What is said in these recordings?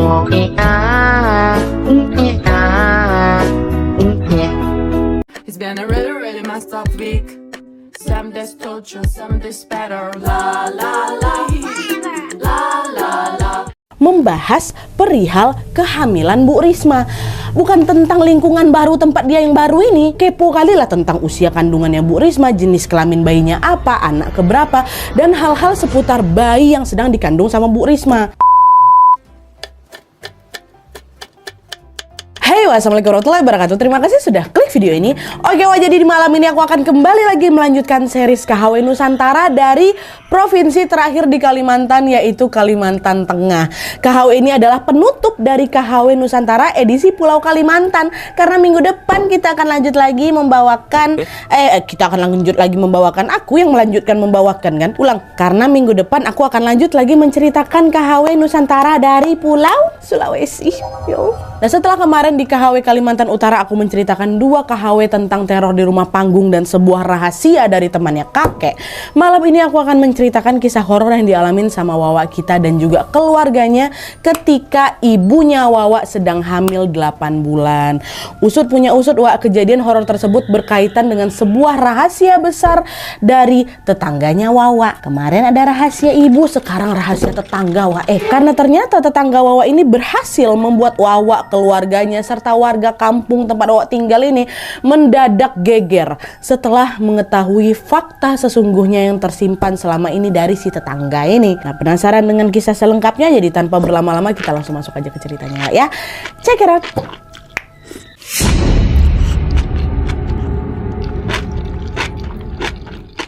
It's been a really, really messed up week. Some days told you, some days better. La la la, la la la. Membahas perihal kehamilan Bu Risma. Bukan tentang lingkungan baru tempat dia yang baru ini. Kepo kali lah tentang usia kandungannya Bu Risma, jenis kelamin bayinya apa, anak keberapa, dan hal-hal seputar bayi yang sedang dikandung sama Bu Risma. Hey, wassalamualaikum warahmatullahi wabarakatuh. Terima kasih sudah klik video ini. Oke, jadi di malam ini aku akan kembali lagi melanjutkan series KHW Nusantara dari provinsi terakhir di Kalimantan, yaitu Kalimantan Tengah. KHW ini adalah penutup dari KHW Nusantara edisi Pulau Kalimantan. Karena minggu depan kita akan lanjut lagi membawakan aku yang melanjutkan membawakan kan. Ulang. Karena minggu depan aku akan lanjut lagi menceritakan KHW Nusantara dari Pulau Sulawesi. Yo. Nah, setelah kemarin di KHW Kalimantan Utara aku menceritakan 2 KHW tentang teror di rumah panggung dan sebuah rahasia dari temannya kakek. Malam ini aku akan menceritakan kisah horor yang dialamin sama Wawa kita dan juga keluarganya ketika ibunya Wawa sedang hamil 8 bulan. Usut punya usut, Wak, kejadian horor tersebut berkaitan dengan sebuah rahasia besar dari tetangganya Wawa. Kemarin ada rahasia ibu, sekarang rahasia tetangga, Wak. Karena ternyata tetangga Wawa ini berhasil membuat Wawa, keluarganya, serta warga kampung tempat Wawa tinggal ini mendadak geger setelah mengetahui fakta sesungguhnya yang tersimpan selama ini dari si tetangga ini. Nah, penasaran dengan kisah selengkapnya? Jadi tanpa berlama-lama kita langsung masuk aja ke ceritanya ya. Check it out.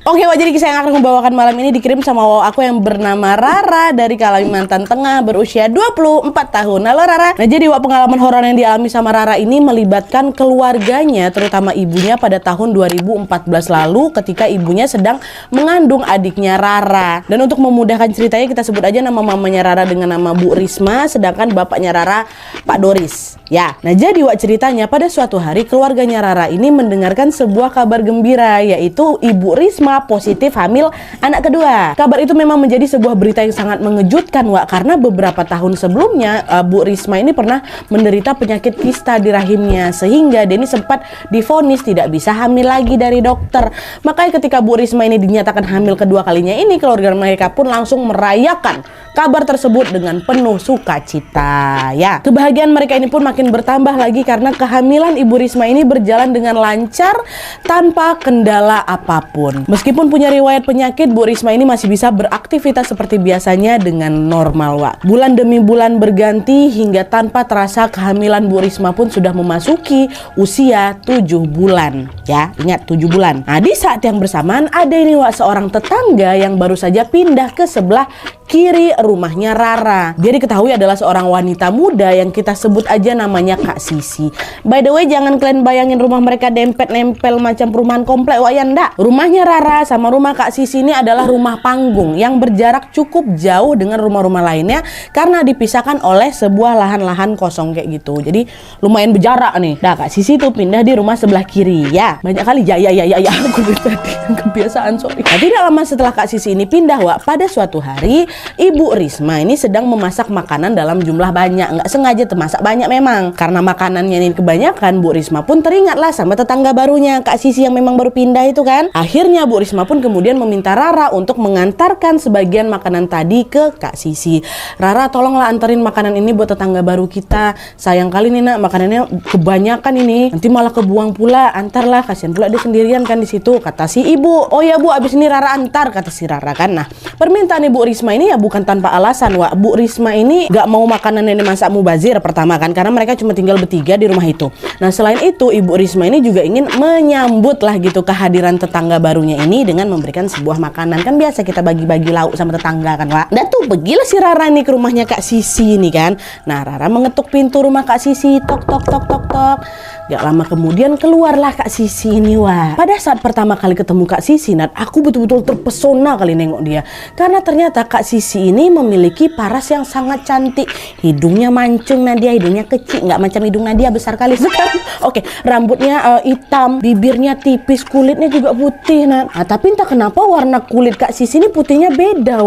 Oke, jadi kisah yang akan membawakan malam ini dikirim sama Wawa aku yang bernama Rara dari Kalimantan Tengah, berusia 24 tahun. Halo Rara. Nah, jadi pengalaman horor yang dialami sama Rara ini melibatkan keluarganya, terutama ibunya pada tahun 2014 lalu ketika ibunya sedang mengandung adiknya Rara. Dan untuk memudahkan ceritanya kita sebut aja nama mamanya Rara dengan nama Bu Risma, sedangkan bapaknya Rara Pak Doris. Ya, nah jadi ceritanya pada suatu hari keluarganya Rara ini mendengarkan sebuah kabar gembira, yaitu Ibu Risma positif hamil anak kedua. Kabar itu memang menjadi sebuah berita yang sangat mengejutkan, Wak, karena beberapa tahun sebelumnya Bu Risma ini pernah menderita penyakit kista di rahimnya, sehingga dia ini sempat divonis tidak bisa hamil lagi dari dokter. Makanya ketika Bu Risma ini dinyatakan hamil kedua kalinya ini, keluarga mereka pun langsung merayakan kabar tersebut dengan penuh sukacita. Ya, kebahagiaan mereka ini pun makin bertambah lagi karena kehamilan Ibu Risma ini berjalan dengan lancar tanpa kendala apapun. Meskipun punya riwayat penyakit, Bu Risma ini masih bisa beraktivitas seperti biasanya dengan normal, Wak. Bulan demi bulan berganti hingga tanpa terasa kehamilan Bu Risma pun sudah memasuki usia 7 bulan. Ya, ingat 7 bulan. Nah, di saat yang bersamaan ada ini, Wak, seorang tetangga yang baru saja pindah ke sebelah kiri rumahnya Rara. Dia diketahui adalah seorang wanita muda yang kita sebut aja namanya Kak Sisi. By the way, jangan kalian bayangin rumah mereka dempet-nempel macam perumahan komplek, Wak, ya ndak. Rumahnya Rara sama rumah Kak Sisi ini adalah rumah panggung yang berjarak cukup jauh dengan rumah-rumah lainnya karena dipisahkan oleh sebuah lahan-lahan kosong kayak gitu. Jadi lumayan berjarak nih. Nah, Kak Sisi tuh pindah di rumah sebelah kiri. Ya, banyak kali ya aku tadi kebiasaan, sorry. Nah, tidak lama setelah Kak Sisi ini pindah, Wak, pada suatu hari Ibu Risma ini sedang memasak makanan dalam jumlah banyak. Nggak sengaja termasak banyak memang. Karena makanannya ini kebanyakan, Bu Risma pun teringatlah sama tetangga barunya, Kak Sisi yang memang baru pindah itu kan. Akhirnya Bu Risma pun kemudian meminta Rara untuk mengantarkan sebagian makanan tadi ke Kak Sisi. Rara, tolonglah anterin makanan ini buat tetangga baru kita. Sayang kali nih, Nak, makanannya kebanyakan ini. Nanti malah kebuang pula. Antarlah, kasihan pula dia sendirian kan di situ, kata si ibu. Oh ya Bu, abis ini Rara antar, kata si Rara kan. Nah, permintaan Ibu Risma ini ya bukan tanpa alasan, Wak. Bu Risma ini gak mau makanan yang dimasak mubazir pertama kan, karena mereka cuma tinggal bertiga di rumah itu. Nah, selain itu Ibu Risma ini juga ingin menyambut lah gitu kehadiran tetangga barunya ini dengan memberikan sebuah makanan. Kan biasa kita bagi-bagi lauk sama tetangga kan, Wak. Dan tuh pergilah si Rara nih ke rumahnya Kak Sisi nih kan. Nah, Rara mengetuk pintu rumah Kak Sisi, tok tok tok tok tok. Gak lama kemudian keluarlah Kak Sisi ini, Wak. Pada saat pertama kali ketemu Kak Sisi, Nat, aku betul-betul terpesona kali nengok dia. Karena ternyata Kak Sisi ini memiliki paras yang sangat cantik. Hidungnya mancung, Nadia, hidungnya kecil kecil, nggak macam hidung Nadia besar kali sekarang. Oke, rambutnya hitam, bibirnya tipis, kulitnya juga putih. Nah, tapi entah kenapa warna kulit Kak Sisi ini putihnya beda,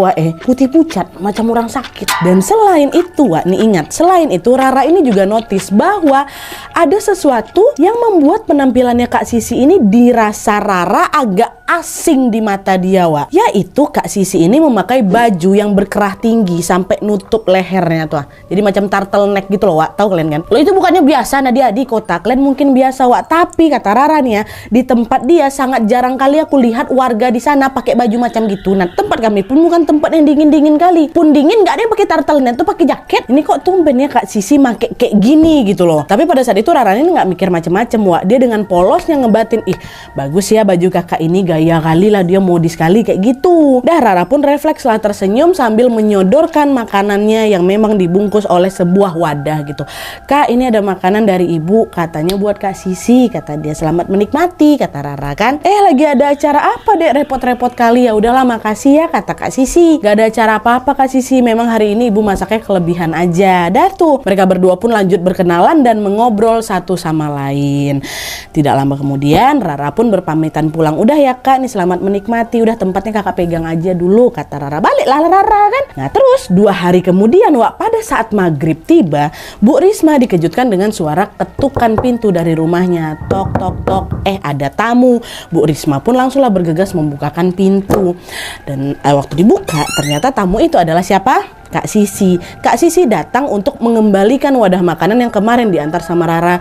putih pucat, macam orang sakit. Dan selain itu, nih ingat, selain itu Rara ini juga notice bahwa ada sesuatu yang membuat penampilannya Kak Sisi ini dirasa Rara agak asing di mata dia, yaitu Kak Sisi ini memakai baju yang berkerah tinggi sampai nutup lehernya tuh. Jadi macam turtleneck gitu loh, tahu kalian kan? Loh, itu bukannya biasa Nadia di kota, kalian mungkin biasa, tapi kata Rara nih ya, di tempat dia sangat jarang kali aku lihat warga di sana pakai baju macam gitu. Nah, tempat kami pun bukan tempat yang dingin-dingin kali. Pun dingin nggak ada yang pakai turtleneck tuh, pakai jaket. Ini kok tumben ya Kak Sisi pakai kayak gini gitu loh. Tapi pada saat itu Rara ini nggak mikir macam-macam, dia dengan polosnya ngebatin, ih bagus ya baju kakak ini, gaya kali lah, dia modis sekali kayak gitu. Dah Rara pun refleks lah tersenyum sambil menyodorkan makanannya yang memang dibungkus oleh sebuah wadah gitu. Kak, ini ada makanan dari ibu, katanya buat Kak Sisi, kata dia. Selamat menikmati, kata Rara kan. Lagi ada acara apa dek, repot-repot kali. Ya udahlah makasih ya, kata Kak Sisi. Gak ada acara apa-apa Kak Sisi, memang hari ini ibu masaknya kelebihan aja. Dah tuh, mereka berdua pun lanjut berkenalan dan mengobrol satu sama lain. Tidak lama kemudian Rara pun berpamitan pulang. Udah ya Kak, nih selamat menikmati, udah tempatnya kakak pegang aja dulu, kata Rara. Baliklah Rara kan. Nah terus 2 hari kemudian pada saat maghrib tiba, Bu Risma dikejutkan dengan suara ketukan pintu dari rumahnya. Tok tok tok, ada tamu. Bu Risma pun langsunglah bergegas membukakan pintu. Dan waktu dibuka ternyata tamu itu adalah siapa? Kak Sisi. Kak Sisi datang untuk mengembalikan wadah makanan yang kemarin diantar sama Rara.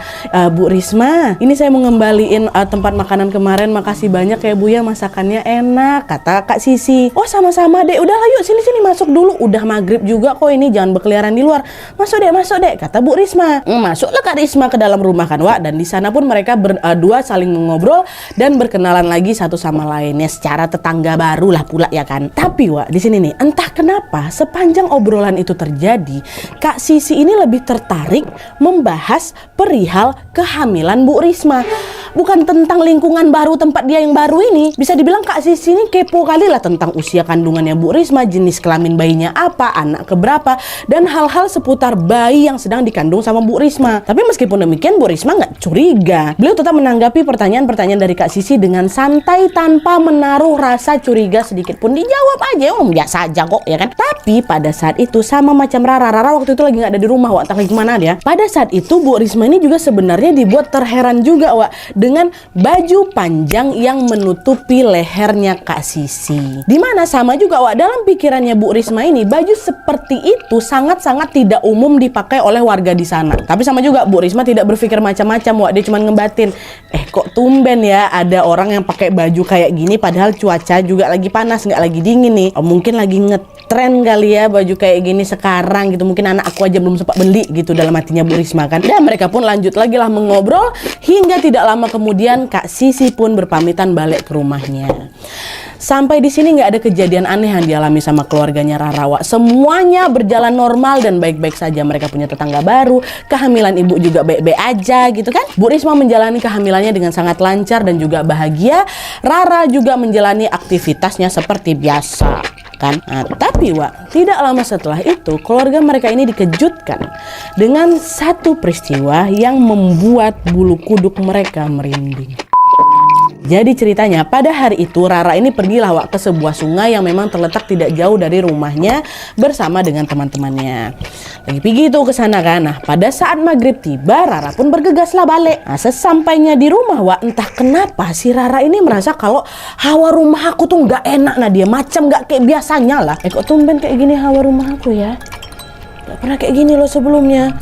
Bu Risma, ini saya mau ngembaliin tempat makanan kemarin. Makasih banyak ya Bu ya, masakannya enak, kata Kak Sisi. Oh sama-sama dek, udahlah yuk sini-sini masuk dulu. Udah maghrib juga kok ini, jangan berkeliaran di luar. Masuk dek, kata Bu Risma. Masuklah Kak Risma ke dalam rumah kan dan di sana pun mereka berdua saling mengobrol dan berkenalan lagi satu sama lainnya secara tetangga baru lah pula ya kan. Tapi di sini nih, entah kenapa sepanjang obrolan itu terjadi, Kak Sisi ini lebih tertarik membahas perihal kehamilan Bu Risma. Bukan tentang lingkungan baru tempat dia yang baru ini. Bisa dibilang Kak Sisi ini kepo kali lah tentang usia kandungannya Bu Risma, jenis kelamin bayinya apa, anak keberapa, dan hal-hal seputar bayi yang sedang dikandung sama Bu Risma. Tapi meskipun demikian, Bu Risma nggak curiga. Beliau tetap menanggapi pertanyaan-pertanyaan dari Kak Sisi dengan santai tanpa menaruh rasa curiga sedikit pun. Dijawab aja, biasa aja kok ya kan. Tapi pada saat itu sama macam Rara waktu itu lagi nggak ada di rumah, entah lagi kemana dia. Pada saat itu Bu Risma ini juga sebenarnya dibuat terheran juga dengan baju panjang yang menutupi lehernya Kak Sisi. Dimana sama juga dalam pikirannya Bu Risma ini, baju seperti itu sangat-sangat tidak umum dipakai oleh warga di sana. Tapi sama juga Bu Risma tidak berpikir macam-macam, dia cuma ngebatin, kok tumben ya ada orang yang pakai baju kayak gini padahal cuaca juga lagi panas, nggak lagi dingin nih. Mungkin lagi ngetren kali ya baju kayak gini sekarang gitu, mungkin anak aku aja belum sempat beli gitu, dalam hatinya Bu Risma kan. Dan mereka pun lanjut lagi lah mengobrol hingga tidak lama kemudian Kak Sisi pun berpamitan balik ke rumahnya. Sampai di sini nggak ada kejadian aneh yang dialami sama keluarganya Rara. Semuanya berjalan normal dan baik-baik saja. Mereka punya tetangga baru, kehamilan ibu juga baik-baik aja gitu kan. Bu Risma menjalani kehamilannya dengan sangat lancar dan juga bahagia. Rara juga menjalani aktivitasnya seperti biasa kan. Tapi tidak lama setelah itu keluarga mereka ini dikejutkan dengan satu peristiwa yang membuat bulu kuduk mereka merinding. Jadi ceritanya pada hari itu Rara ini pergilah ke sebuah sungai yang memang terletak tidak jauh dari rumahnya bersama dengan teman-temannya. Lagi pergi itu ke sana kan. Nah, pada saat maghrib tiba Rara pun bergegaslah balik. Nah, sesampainya di rumah entah kenapa si Rara ini merasa kalau hawa rumah aku tuh nggak enak. Nah, dia macam nggak kayak biasanya lah. Kok tumben kayak gini hawa rumah aku ya? Gak pernah kayak gini loh sebelumnya.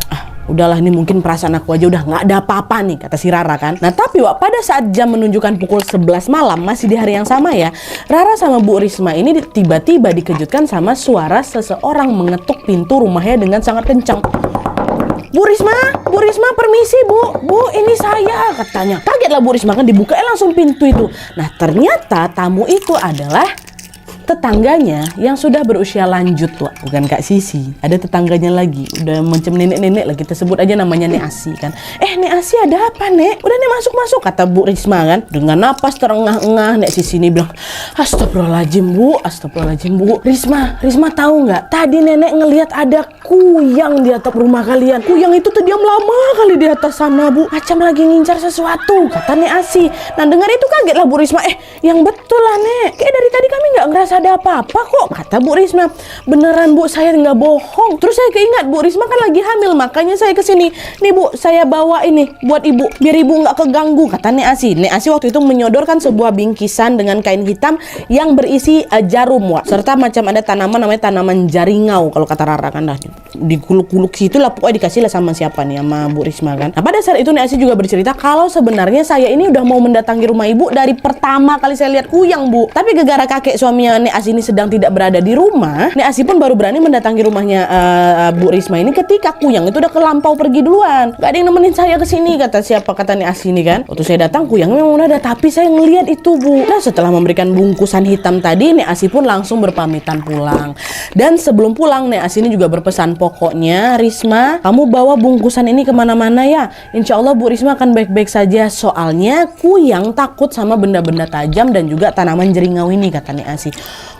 Udahlah, ini mungkin perasaan aku aja, udah nggak ada apa-apa nih, kata si Rara kan. Nah tapi pada saat jam menunjukkan pukul 11 malam, masih di hari yang sama ya, Rara sama Bu Risma ini tiba-tiba dikejutkan sama suara seseorang mengetuk pintu rumahnya dengan sangat kencang. Bu Risma permisi Bu, ini saya, katanya. Kagetlah Bu Risma kan, dibuka langsung pintu itu. Nah ternyata tamu itu adalah tetangganya yang sudah berusia lanjut tuh, bukan Kak Sisi, ada tetangganya lagi, udah macam nenek-nenek lah, kita sebut aja namanya Nek Asi kan. Nek Asi, ada apa Nek? Udah Nek masuk, kata Bu Risma kan. Dengan napas terengah-engah, Nek Sisi ini bilang, astagfirullahaladzim Bu. Risma tahu nggak? Tadi nenek ngelihat ada kuyang di atap rumah kalian. Kuyang itu terdiam lama kali di atas sana Bu, macam lagi ngincar sesuatu, kata Nek Asi. Nah dengar itu kaget lah Bu Risma. Yang betul lah Nek, kayak dari tadi kami nggak ngerasa ada apa-apa kok, kata Bu Risma. Beneran Bu, saya nggak bohong. Terus saya keingat Bu Risma kan lagi hamil, makanya saya kesini. Nih Bu, saya bawa ini buat ibu, biar ibu nggak keganggu, kata Nek Asi. Nek Asi waktu itu menyodorkan sebuah bingkisan dengan kain hitam yang berisi jarum Wak, serta macam ada tanaman namanya tanaman jaringau kalau kata Rara kan, dah dikuluk-kuluk situ lah pokoknya, dikasih lah sama siapa nih, sama Bu Risma kan. Nah pada saat itu Nek Asi juga bercerita kalau sebenarnya saya ini udah mau mendatangi rumah ibu dari pertama kali saya lihat kuyang Bu, tapi gara-gara kakek suaminya Nek Asi ini sedang tidak berada di rumah, Nek Asi pun baru berani mendatangi rumahnya Bu Risma ini ketika kuyang itu udah kelampau pergi duluan. Gak ada yang nemenin saya kesini, kata Nek Asi ini kan. Waktu saya datang kuyang memang udah ada, tapi saya ngelihat itu Bu. Nah setelah memberikan bungkusan hitam tadi, Nek Asi pun langsung berpamitan pulang. Dan sebelum pulang Nek Asi ini juga berpesan, pokoknya Risma, kamu bawa bungkusan ini kemana-mana ya, insya Allah Bu Risma akan baik-baik saja, soalnya kuyang takut sama benda-benda tajam dan juga tanaman jeringau ini, kata Nek Asi.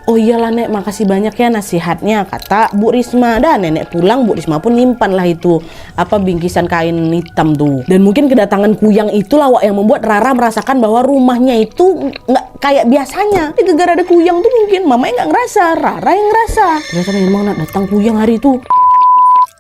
Oh iyalah Nek, makasih banyak ya nasihatnya, kata Bu Risma. Dan nenek pulang, Bu Risma pun nyimpan lah itu bingkisan kain hitam tuh. Dan mungkin kedatangan kuyang itulah Wak yang membuat Rara merasakan bahwa rumahnya itu nggak kayak biasanya. Jadi gara-gara ada kuyang tuh mungkin mamanya nggak ngerasa, Rara yang ngerasa. Ternyata memang nak datang kuyang hari itu.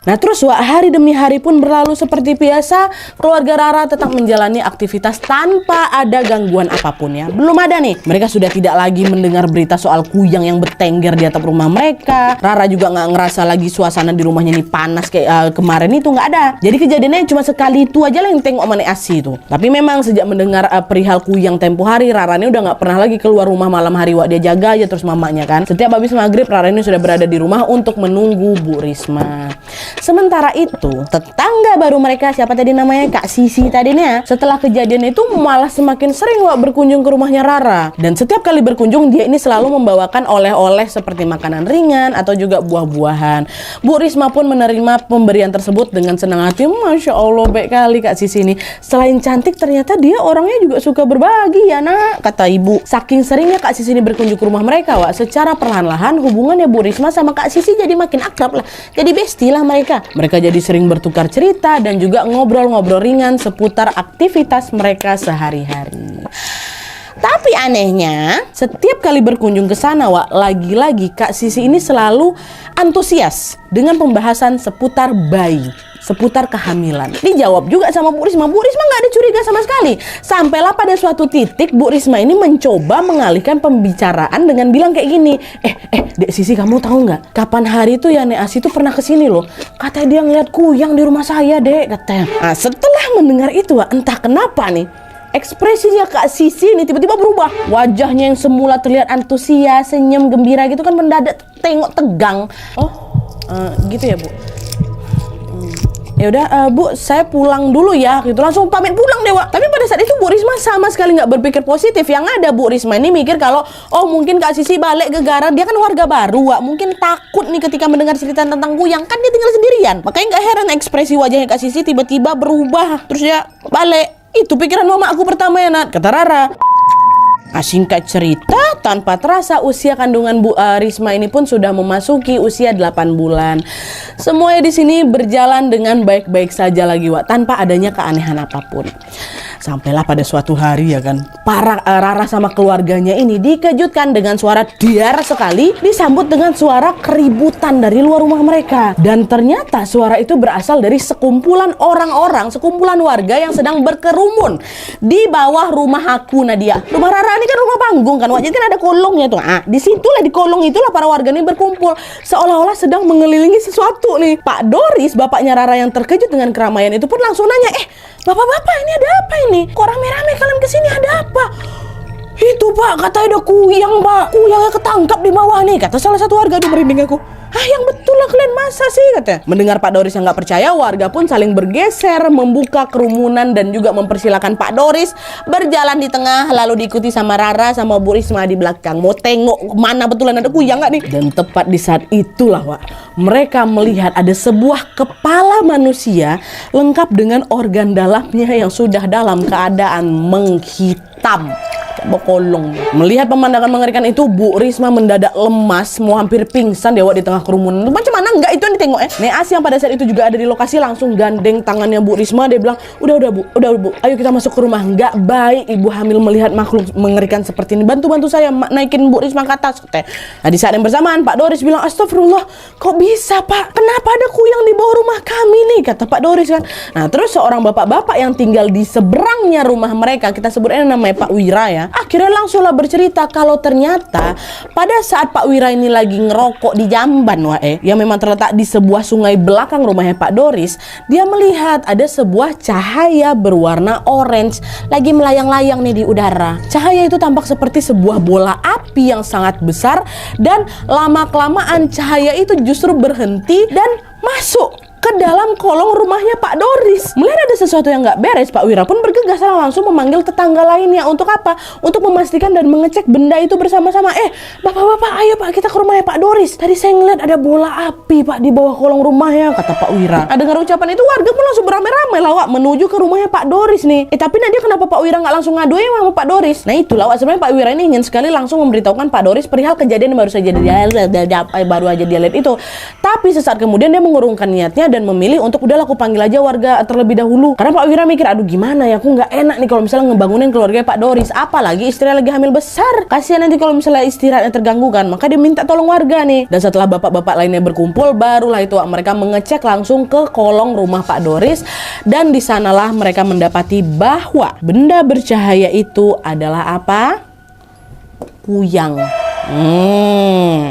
Nah terus Wak, hari demi hari pun berlalu seperti biasa. Keluarga Rara tetap menjalani aktivitas tanpa ada gangguan apapun ya. Belum ada nih, mereka sudah tidak lagi mendengar berita soal kuyang yang bertengger di atap rumah mereka. Rara juga nggak ngerasa lagi suasana di rumahnya ini panas kayak kemarin itu, nggak ada. Jadi kejadiannya cuma sekali itu aja lah yang tengok sama Nek Asi itu. Tapi memang sejak mendengar perihal kuyang tempo hari, Rara ini udah nggak pernah lagi keluar rumah malam hari Wak. Dia jaga aja terus mamanya kan. Setiap habis maghrib Rara ini sudah berada di rumah untuk menunggu Bu Risma. Sementara itu, tetangga baru mereka, siapa tadi namanya, Kak Sisi tadinya, setelah kejadian itu malah semakin sering Wak berkunjung ke rumahnya Rara. Dan setiap kali berkunjung dia ini selalu membawakan oleh-oleh seperti makanan ringan atau juga buah-buahan. Bu Risma pun menerima pemberian tersebut dengan senang hati. Masya Allah, baik kali Kak Sisi ini. Selain cantik, ternyata dia orangnya juga suka berbagi ya nak, kata ibu. Saking seringnya Kak Sisi ini berkunjung ke rumah mereka Wak, secara perlahan-lahan hubungannya Bu Risma sama Kak Sisi jadi makin akrab lah. Jadi bestie lah mereka. Mereka jadi sering bertukar cerita dan juga ngobrol-ngobrol ringan seputar aktivitas mereka sehari-hari. Tapi anehnya, setiap kali berkunjung ke sana Wak, lagi-lagi Kak Sisi ini selalu antusias dengan pembahasan seputar bayi, seputar kehamilan. Dijawab juga sama Bu Risma. Bu Risma nggak ada curiga sama sekali. Sampailah pada suatu titik Bu Risma ini mencoba mengalihkan pembicaraan dengan bilang kayak gini. Dek Sisi, kamu tahu nggak? Kapan hari itu ya Nek Asi tuh pernah kesini loh. Katanya dia ngeliat kuyang di rumah saya dek, katanya. Nah setelah mendengar itu Wak, entah kenapa nih, ekspresinya Kak Sisi ini tiba-tiba berubah. Wajahnya yang semula terlihat antusias, senyum, gembira gitu kan mendadak tengok tegang. Gitu ya Bu. Ya udah Bu, saya pulang dulu ya, gitu. Langsung pamit pulang deh Wak. Tapi pada saat itu Bu Risma sama sekali nggak berpikir positif. Yang ada Bu Risma ini mikir kalau mungkin Kak Sisi balik ke Gara, dia kan warga baru Wak. Mungkin takut nih ketika mendengar cerita tentang kuyang, kan dia tinggal sendirian. Makanya nggak heran ekspresi wajahnya Kak Sisi tiba-tiba berubah, terus dia balik. Itu pikiran mama aku pertama ya Nat, kata Rara. Singkat cerita, tanpa terasa usia kandungan Bu Risma ini pun sudah memasuki usia 8 bulan. Semuanya di sini berjalan dengan baik-baik saja lagi Wak, tanpa adanya keanehan apapun. Sampailah pada suatu hari ya kan, Rara sama keluarganya ini dikejutkan dengan suara diar sekali disambut dengan suara keributan dari luar rumah mereka. Dan ternyata suara itu berasal dari sekumpulan orang-orang, sekumpulan warga yang sedang berkerumun di bawah rumah aku Nadia. Rumah Rara ini kan rumah panggung kan, wajib kan ada kolongnya tuh. Di situlah, di kolong itulah para warga ini berkumpul seolah-olah sedang mengelilingi sesuatu nih. Pak Doris, bapaknya Rara yang terkejut dengan keramaian itu pun langsung nanya, bapak-bapak ini ada apa ini? Kok rame-rame kalian kesini, ada apa? Itu Pak, katanya ada kuyang Pak. Kuyangnya ketangkap di bawah nih, kata salah satu warga. Aduh merinding aku. Yang betul lah kalian, masa sih, katanya. Mendengar Pak Doris yang gak percaya, warga pun saling bergeser, membuka kerumunan dan juga mempersilahkan Pak Doris berjalan di tengah, lalu diikuti sama Rara sama Bu Risma di belakang. Mau tengok mana betulan ada kuyang gak nih? Dan tepat di saat itulah Wak, mereka melihat ada sebuah kepala manusia lengkap dengan organ dalamnya yang sudah dalam keadaan menghitam. Bokolong. Melihat pemandangan mengerikan itu, Bu Risma mendadak lemas, mau hampir pingsan dia di tengah kerumunan. Macam mana enggak itu yang ditengok Neas yang pada saat itu juga ada di lokasi langsung gandeng tangannya Bu Risma, dia bilang, udah Bu, ayo kita masuk ke rumah. Enggak baik ibu hamil melihat makhluk mengerikan seperti ini. Bantu saya naikin Bu Risma ke atas. Nah di saat yang bersamaan Pak Doris bilang, astagfirullah, kok bisa Pak? Kenapa ada kuyang di bawah rumah kami nih? Kata Pak Doris kan. Nah terus seorang bapak-bapak yang tinggal di seberangnya rumah mereka, kita sebutnya namanya Pak Wira ya, akhirnya langsunglah bercerita kalau ternyata pada saat Pak Wira ini lagi ngerokok di jamban yang memang terletak di sebuah sungai belakang rumahnya Pak Doris, dia melihat ada sebuah cahaya berwarna orange lagi melayang-layang nih di udara. Cahaya itu tampak seperti sebuah bola api yang sangat besar, dan lama-kelamaan cahaya itu justru berhenti dan masuk ke dalam kolong rumahnya Pak Doris. Melihat ada sesuatu yang nggak beres, Pak Wira pun bergegas langsung memanggil tetangga lainnya. Untuk apa? Untuk memastikan dan mengecek benda itu bersama-sama. Bapak-bapak, ayo Pak, kita ke rumahnya Pak Doris. Tadi saya ngeliat ada bola api Pak di bawah kolong rumahnya, kata Pak Wira. Dengar ucapan itu, warga pun langsung beramai-ramai lawak menuju ke rumahnya Pak Doris nih. Tapi Nadia, kenapa Pak Wira nggak langsung ngaduin sama Pak Doris? Nah itu lawak, sebenarnya Pak Wira ini ingin sekali langsung memberitahukan Pak Doris perihal kejadian yang baru saja dia lihat itu. Tapi sesaat kemudian dia mengurungkan niatnya dan memilih untuk udahlah aku panggil aja warga terlebih dahulu. Karena Pak Wira mikir, aduh gimana ya, aku nggak enak nih kalau misalnya ngebangunin keluarga Pak Doris, apalagi istrinya lagi hamil besar, kasihan nanti kalau misalnya istirahatnya terganggu kan. Maka dia minta tolong warga nih. Dan setelah bapak-bapak lainnya berkumpul, barulah itu mereka mengecek langsung ke kolong rumah Pak Doris, dan di sanalah mereka mendapati bahwa benda bercahaya itu adalah apa? Kuyang.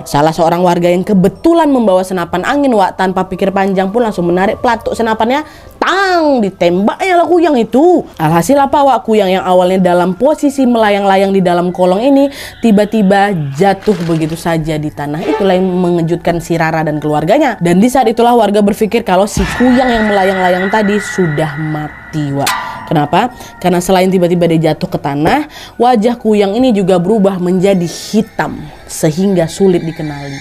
Salah seorang warga yang kebetulan membawa senapan angin tanpa pikir panjang pun langsung menarik pelatuk senapannya, ditembaknya lah kuyang itu. Alhasil apa kuyang yang awalnya dalam posisi melayang-layang di dalam kolong ini tiba-tiba jatuh begitu saja di tanah. Itulah yang mengejutkan si Rara dan keluarganya. Dan di saat itulah warga berpikir kalau si kuyang yang melayang-layang tadi sudah mati Kenapa? Karena selain tiba-tiba dia jatuh ke tanah, wajah kuyang ini juga berubah menjadi hitam sehingga sulit dikenali.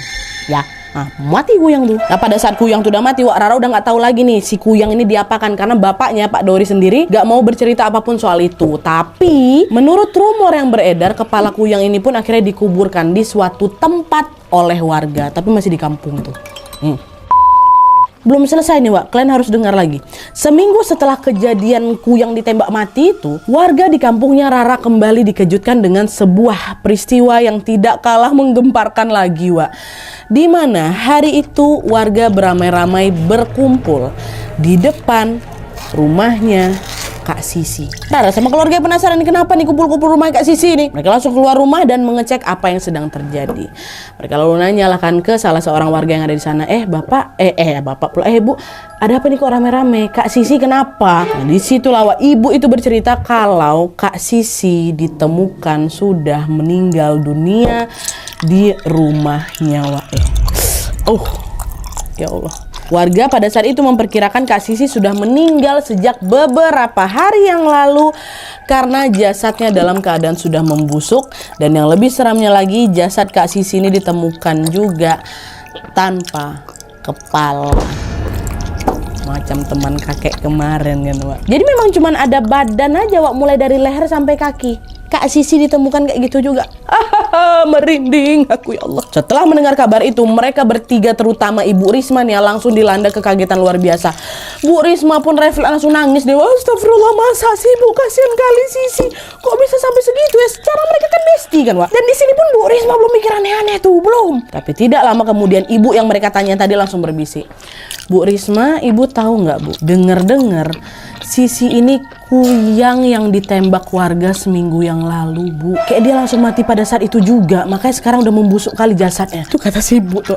Mati kuyang tuh. Nah pada saat kuyang tuh udah mati, Rara udah nggak tahu lagi nih si kuyang ini diapakan, karena bapaknya Pak Doris sendiri nggak mau bercerita apapun soal itu. Tapi menurut rumor yang beredar, kepala kuyang ini pun akhirnya dikuburkan di suatu tempat oleh warga, tapi masih di kampung tuh. Belum selesai nih kalian harus dengar lagi. Seminggu setelah kejadian kuyang ditembak mati itu, warga di kampungnya Rara kembali dikejutkan dengan sebuah peristiwa yang tidak kalah menggemparkan lagi di mana hari itu warga beramai-ramai berkumpul di depan rumahnya Kak Sisi. Rara sama keluarga penasaran nih, kenapa nih kumpul-kumpul rumah Kak Sisi nih. Mereka langsung keluar rumah dan mengecek apa yang sedang terjadi. Mereka lalu nanyakan ke salah seorang warga yang ada di sana, bapak pula, Bu, ada apa nih kok rame-rame? Kak Sisi kenapa? Nah disitulah ibu itu bercerita kalau Kak Sisi ditemukan sudah meninggal dunia di rumahnya ya Allah. Warga pada saat itu memperkirakan Kak Sisi sudah meninggal sejak beberapa hari yang lalu karena jasadnya dalam keadaan sudah membusuk. Dan yang lebih seramnya lagi, jasad Kak Sisi ini ditemukan juga tanpa kepala, macam teman kakek kemarin kan Jadi memang cuma ada badan aja mulai dari leher sampai kaki. Kak Sisi ditemukan kayak gitu juga. Merinding aku ya Allah. Setelah mendengar kabar itu, mereka bertiga terutama Ibu Risma nih langsung dilanda kekagetan luar biasa. Bu Risma pun refleks langsung nangis deh. Astagfirullah, masa sih Bu, kasihan kali Sisi. Kok bisa sampai segitu ya? Secara mereka kan besti kan Dan di sini pun Bu Risma belum mikir aneh-aneh tuh, belum. Tapi tidak lama kemudian ibu yang mereka tanya tadi langsung berbisik. Bu Risma, ibu tahu nggak Bu? Dengar-dengar Sisi ini kuyang yang ditembak warga seminggu yang lalu Bu. Kayak dia langsung mati pada saat itu juga, makanya sekarang udah membusuk kali jasadnya. Tuh kata si ibu tuh.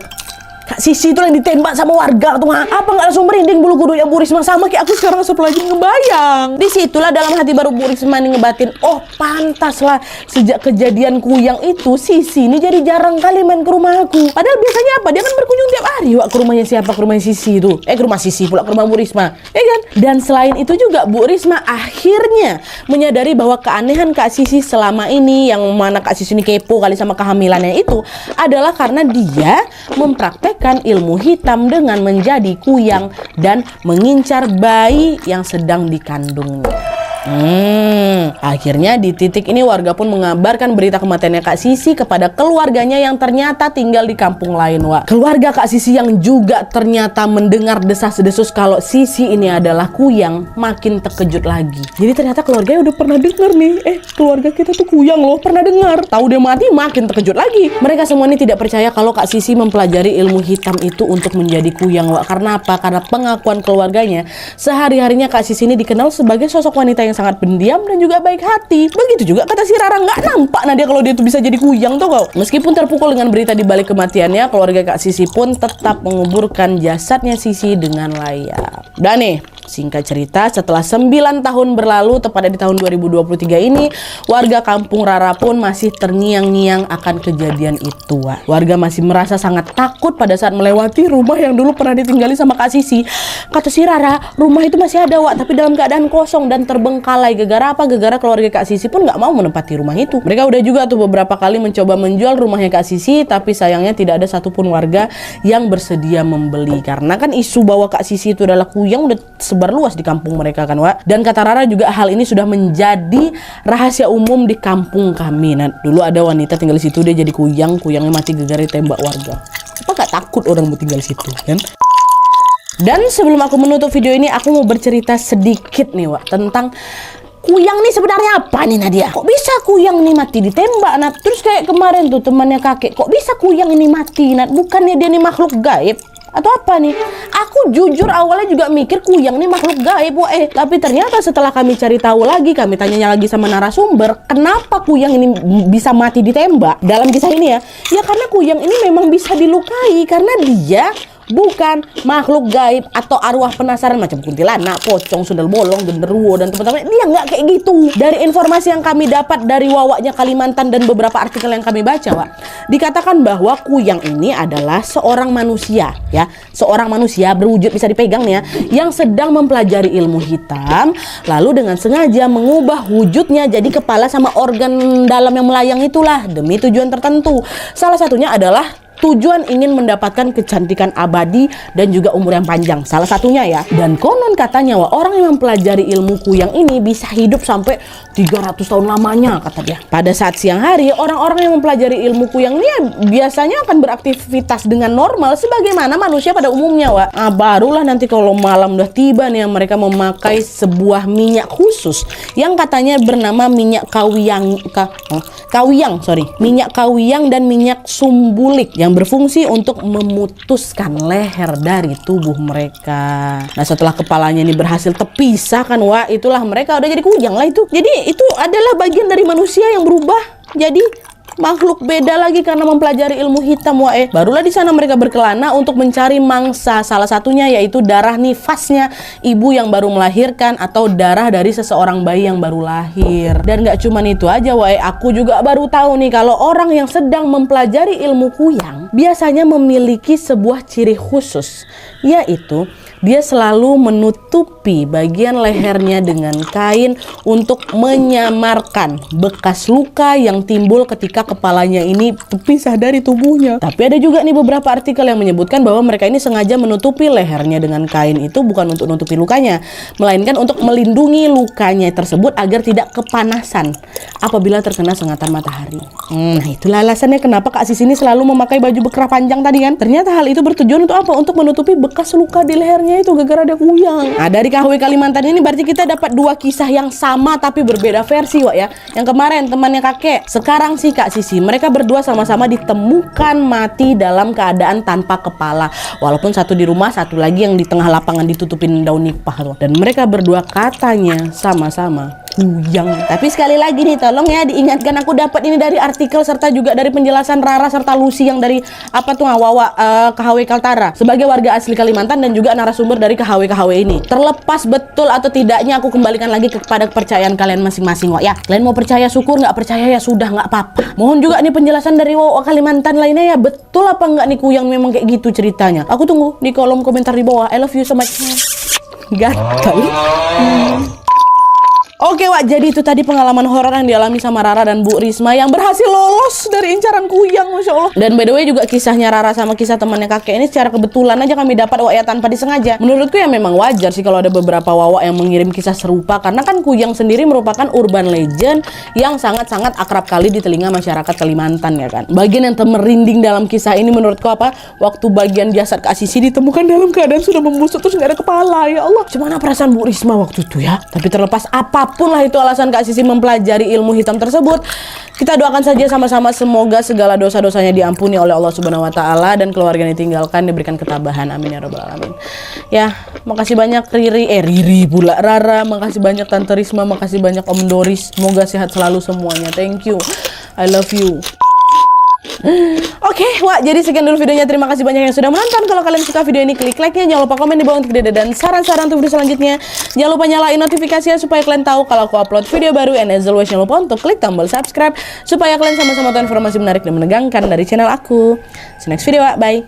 Kak Sisi itu yang ditembak sama warga tuh. Apa nggak langsung merinding bulu kuduk yang Bu Risma? Sama kayak aku sekarang lagi ngebayang. Disitulah dalam hati baru Bu Risma nih ngebatin, oh pantas lah sejak kejadian Kuyang itu Sisi ini jadi jarang kali main ke rumah aku. Padahal biasanya apa? Dia kan berkunjung tiap hari Wak ke rumahnya siapa? Ke rumahnya Sisi itu. Ke rumah Sisi pula, ke rumah Bu Risma. Ya kan? Dan selain itu juga Bu Risma akhirnya menyadari bahwa keanehan Kak Sisi selama ini, yang mana Kak Sisi ini kepo kali sama kehamilannya itu, adalah karena dia mempraktekkan ilmu hitam dengan menjadi kuyang dan mengincar bayi yang sedang dikandungnya. Akhirnya di titik ini warga pun mengabarkan berita kematiannya Kak Sisi kepada keluarganya yang ternyata tinggal di kampung lain, Wak. Keluarga Kak Sisi yang juga ternyata mendengar desas-desus kalau Sisi ini adalah kuyang makin terkejut lagi. Jadi ternyata keluarganya udah pernah dengar nih, keluarga kita tuh kuyang loh, pernah dengar. Tahu dia mati makin terkejut lagi. Mereka semua ini tidak percaya kalau Kak Sisi mempelajari ilmu hitam itu untuk menjadi kuyang, Wak. Karena apa? Karena pengakuan keluarganya, sehari-harinya Kak Sisi ini dikenal sebagai sosok wanita yang sangat pendiam dan juga baik hati. Begitu juga kata si Rara, nggak nampak Nadia kalau dia tuh bisa jadi kuyang tuh kau. Meskipun terpukul dengan berita di balik kematiannya, keluarga Kak Sisi pun tetap menguburkan jasadnya Sisi dengan layak. Dan nih, singkat cerita, setelah 9 tahun berlalu, tepatnya di tahun 2023 ini, warga kampung Rara pun masih terngiang-ngiang akan kejadian itu, Wak. Warga masih merasa sangat takut pada saat melewati rumah yang dulu pernah ditinggali sama Kak Sisi. Kata si Rara, rumah itu masih ada, Wak, tapi dalam keadaan kosong dan terbengkalai. Gegara apa? Gegara keluarga Kak Sisi pun nggak mau menempati rumah itu. Mereka udah juga tuh beberapa kali mencoba menjual rumahnya Kak Sisi, tapi sayangnya tidak ada satupun warga yang bersedia membeli. Karena kan isu bahwa Kak Sisi itu adalah kuyang udah sebar luas di kampung mereka kan, Wak. Dan kata Rara juga hal ini sudah menjadi rahasia umum di kampung kami. Nah, dulu ada wanita tinggal di situ, dia jadi kuyang, kuyangnya mati gegara tembak warga. Apa gak takut orang mau tinggal di situ, kan? Dan sebelum aku menutup video ini, aku mau bercerita sedikit nih, Wak, tentang kuyang nih sebenarnya apa nih, Nadia? Kok bisa kuyang nih mati ditembak, Nat? Terus kayak kemarin tuh temannya kakek, kok bisa kuyang ini mati, Nat? Bukannya dia nih makhluk gaib? Atau apa nih? Aku jujur awalnya juga mikir kuyang nih makhluk gaib, Wak. Tapi ternyata setelah kami cari tahu lagi, kami tanyanya lagi sama narasumber, kenapa kuyang ini bisa mati ditembak dalam kisah ini ya? Ya karena kuyang ini memang bisa dilukai karena dia bukan makhluk gaib atau arwah penasaran macam kuntilanak, pocong, sundel bolong, genderuwo dan teman-teman. Dia nggak kayak gitu. Dari informasi yang kami dapat dari Wawaknya Kalimantan dan beberapa artikel yang kami baca, Wak, dikatakan bahwa kuyang ini adalah seorang manusia, ya, seorang manusia berwujud bisa dipegang nih ya, yang sedang mempelajari ilmu hitam, lalu dengan sengaja mengubah wujudnya jadi kepala sama organ dalam yang melayang itulah demi tujuan tertentu. Salah satunya adalah tujuan ingin mendapatkan kecantikan abadi dan juga umur yang panjang, salah satunya ya. Dan konon katanya, Wah, orang yang mempelajari ilmu kuyang ini bisa hidup sampai 300 tahun lamanya, kata dia. Pada saat siang hari, orang-orang yang mempelajari ilmu kuyang ini biasanya akan beraktivitas dengan normal sebagaimana manusia pada umumnya, Wah. Barulah nanti kalau malam udah tiba nih, mereka memakai sebuah minyak khusus yang katanya bernama minyak minyak kawiyang dan minyak sumbulik yang berfungsi untuk memutuskan leher dari tubuh mereka. Nah, setelah kepalanya ini berhasil terpisah kan, wah, itulah mereka udah jadi kuyang lah itu. Jadi itu adalah bagian dari manusia yang berubah jadi makhluk beda lagi karena mempelajari ilmu hitam, wah. Barulah di sana mereka berkelana untuk mencari mangsa, salah satunya yaitu darah nifasnya ibu yang baru melahirkan atau darah dari seseorang bayi yang baru lahir. Dan gak cuma itu aja, wah, aku juga baru tahu nih kalau orang yang sedang mempelajari ilmu kuyang biasanya memiliki sebuah ciri khusus, yaitu dia selalu menutupi bagian lehernya dengan kain untuk menyamarkan bekas luka yang timbul ketika kepalanya ini terpisah dari tubuhnya. Tapi ada juga nih beberapa artikel yang menyebutkan bahwa mereka ini sengaja menutupi lehernya dengan kain itu bukan untuk menutupi lukanya, melainkan untuk melindungi lukanya tersebut agar tidak kepanasan apabila terkena sengatan matahari. Nah, itulah alasannya kenapa Kak Sis ini selalu memakai baju bekerah panjang tadi kan. Ternyata hal itu bertujuan untuk apa? Untuk menutupi bekas luka di lehernya itu gara-gara ada kuyang. Nah, dari KHW Kalimantan ini berarti kita dapat dua kisah yang sama tapi berbeda versi, Wak, ya. Yang kemarin temannya kakek, sekarang sih Kak Sisi. Mereka berdua sama-sama ditemukan mati dalam keadaan tanpa kepala. Walaupun satu di rumah, satu lagi yang di tengah lapangan ditutupin daun nipah tuh. Dan mereka berdua katanya sama-sama Kuyang. Tapi sekali lagi nih, tolong ya diingatkan, aku dapat ini dari artikel serta juga dari penjelasan Rara serta Lucy yang dari apa tuh Wawa KHW Kaltara sebagai warga asli Kalimantan dan juga narasumber dari KHW ini. Terlepas betul atau tidaknya, aku kembalikan lagi kepada kepercayaan kalian masing-masing, Wak ya. Kalian mau percaya syukur, nggak percaya ya sudah, nggak apa-apa. Mohon juga nih penjelasan dari Wawa Kalimantan lainnya ya, betul apa nggak nih Kuyang memang kayak gitu ceritanya. Aku tunggu di kolom komentar di bawah. I love you so much. Gatal. Oke Wak, jadi itu tadi pengalaman horor yang dialami sama Rara dan Bu Risma yang berhasil lolos dari incaran Kuyang, Masya Allah. Dan by the way juga kisahnya Rara sama kisah temannya kakek ini secara kebetulan aja kami dapat Wak ya, tanpa disengaja. Menurutku ya memang wajar sih kalau ada beberapa Wawa yang mengirim kisah serupa, karena kan Kuyang sendiri merupakan urban legend yang sangat-sangat akrab kali di telinga masyarakat Kalimantan ya kan. Bagian yang merinding dalam kisah ini menurutku apa? Waktu bagian jasad Kak Sisi ditemukan dalam keadaan sudah membusuk terus nggak ada kepala, ya Allah. Gimana perasaan Bu Risma waktu itu ya? Tapi terlepas apapun lah itu alasan Kak Sisi mempelajari ilmu hitam tersebut, kita doakan saja sama-sama semoga segala dosa-dosanya diampuni oleh Allah Subhanahu wa taala dan keluarga yang ditinggalkan diberikan ketabahan. Amin ya rabbal alamin. Ya, makasih banyak Riri pula Rara, makasih banyak Tante Risma, makasih banyak Om Doris. Semoga sehat selalu semuanya. Thank you. I love you. Oke, Wak, jadi sekian dulu videonya. Terima kasih banyak yang sudah menonton. Kalau kalian suka video ini, klik like-nya. Jangan lupa komen di bawah untuk ide dan saran-saran untuk video selanjutnya. Jangan lupa nyalain notifikasinya supaya kalian tahu kalau aku upload video baru. And as always, jangan lupa untuk klik tombol subscribe supaya kalian sama-sama tahu informasi menarik dan menegangkan dari channel aku. See you next video, Wak. Bye.